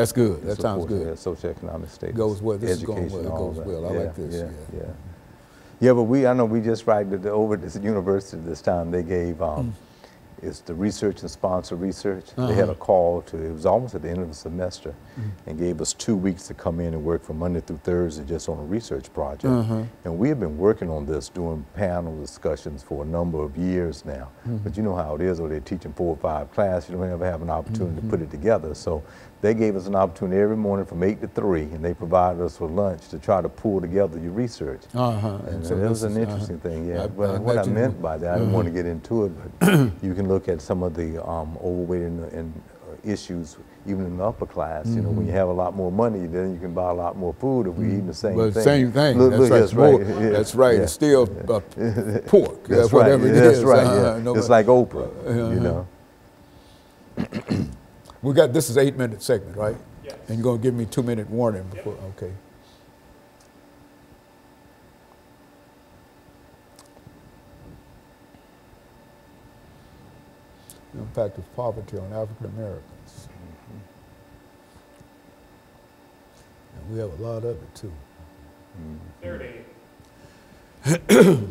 That's good. That sounds good. Socioeconomic status. Goes well. This is going well. It all goes that. well. I like this. Yeah, but I know we just over at this university this time, they gave, it's the research and sponsor research. They had a call it was almost at the end of the semester, and gave us 2 weeks to come in and work from Monday through Thursday just on a research project. And we have been working on this, doing panel discussions for a number of years now. But you know how it is, or they're teaching 4 or 5 classes, you don't ever have an opportunity to put it together. So they gave us an opportunity every morning from 8 to 3, and they provided us with lunch to try to pull together your research. And so it was an interesting thing, what I meant by that, I didn't want to get into it, but you can look at some of the overweight and issues, even in the upper class. You know, when you have a lot more money, then you can buy a lot more food if we're eating the same thing. Same thing. That's right. That's right. It's still pork. That's whatever right. it is. That's right. It's like Oprah. You know. This is an 8-minute segment, right? Yes. And you're going to give me 2-minute warning before. Okay. The impact of poverty on African Americans. And we have a lot of it too. There it is.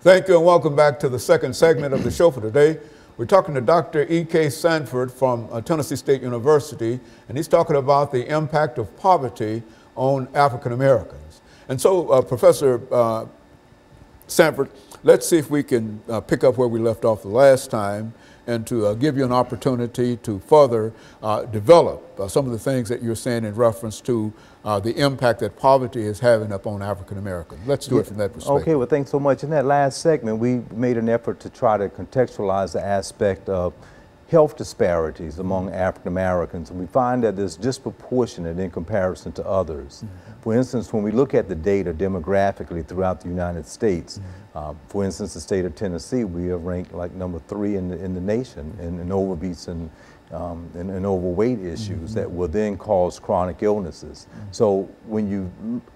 Thank you and welcome back to the second segment of the show for today. We're talking to Dr. EKSanford from Tennessee State University, and he's talking about the impact of poverty on African Americans. And so, Professor Sanford, let's see if we can pick up where we left off the last time and to give you an opportunity to further develop some of the things that you're saying in reference to the impact that poverty is having upon African Americans. Let's do it from that perspective. Okay, well, thanks so much. In that last segment, we made an effort to try to contextualize the aspect of health disparities among African Americans, and we find that it's disproportionate in comparison to others. For instance, when we look at the data demographically throughout the United States, for instance, the state of Tennessee, we are ranked like number 3 in the nation in overweight and overweight issues that will then cause chronic illnesses. So when you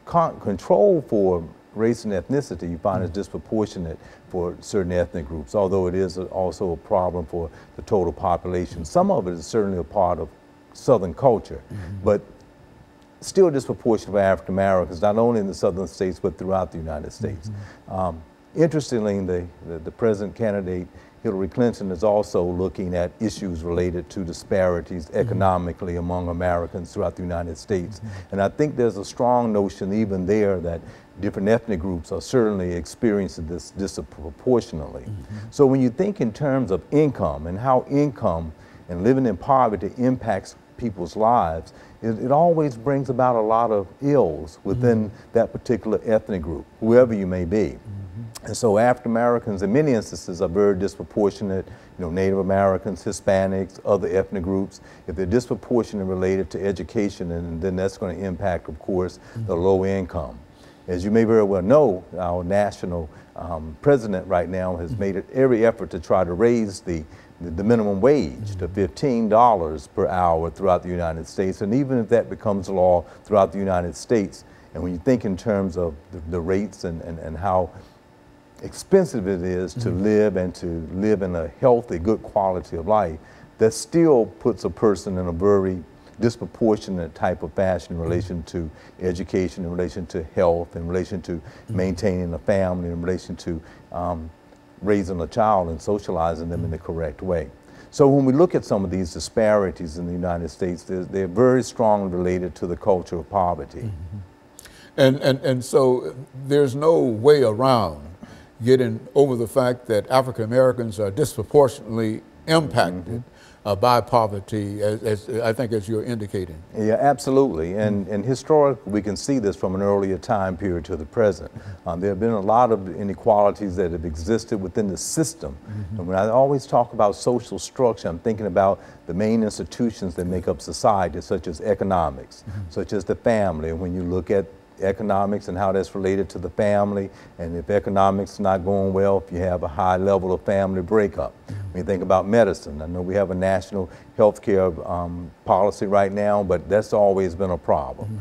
control for race and ethnicity, you find it's disproportionate for certain ethnic groups, although it is also a problem for the total population. Some of it is certainly a part of Southern culture, but still disproportionate for African Americans, not only in the Southern states, but throughout the United States. Interestingly, the present candidate, Hillary Clinton, is also looking at issues related to disparities economically among Americans throughout the United States. And I think there's a strong notion even there that different ethnic groups are certainly experiencing this disproportionately. So when you think in terms of income and how income and living in poverty impacts people's lives, it always brings about a lot of ills within that particular ethnic group, whoever you may be. And so African Americans in many instances are very disproportionate, you know, Native Americans, Hispanics, other ethnic groups. If they're disproportionately related to education, and then that's going to impact, of course, the low income. As you may very well know, our national president right now has made every effort to try to raise the minimum wage to $15 per hour throughout the United States. And even if that becomes law throughout the United States, and when you think in terms of the rates and how expensive it is to live and to live in a healthy, good quality of life, that still puts a person in a very disproportionate type of fashion in relation to education, in relation to health, in relation to maintaining a family, in relation to raising a child and socializing them in the correct way. So when we look at some of these disparities in the United States, they're very strongly related to the culture of poverty. And so there's no way around getting over the fact that African Americans are disproportionately impacted by poverty, as I think as you're indicating. Yeah, absolutely. And historically, we can see this from an earlier time period to the present. There have been a lot of inequalities that have existed within the system. And when I always talk about social structure, I'm thinking about the main institutions that make up society, such as economics, such as the family. And when you look at economics and how that's related to the family, and if economics is not going well, if you have a high level of family breakup. When you think about medicine, I know we have a national health care policy right now, but that's always been a problem.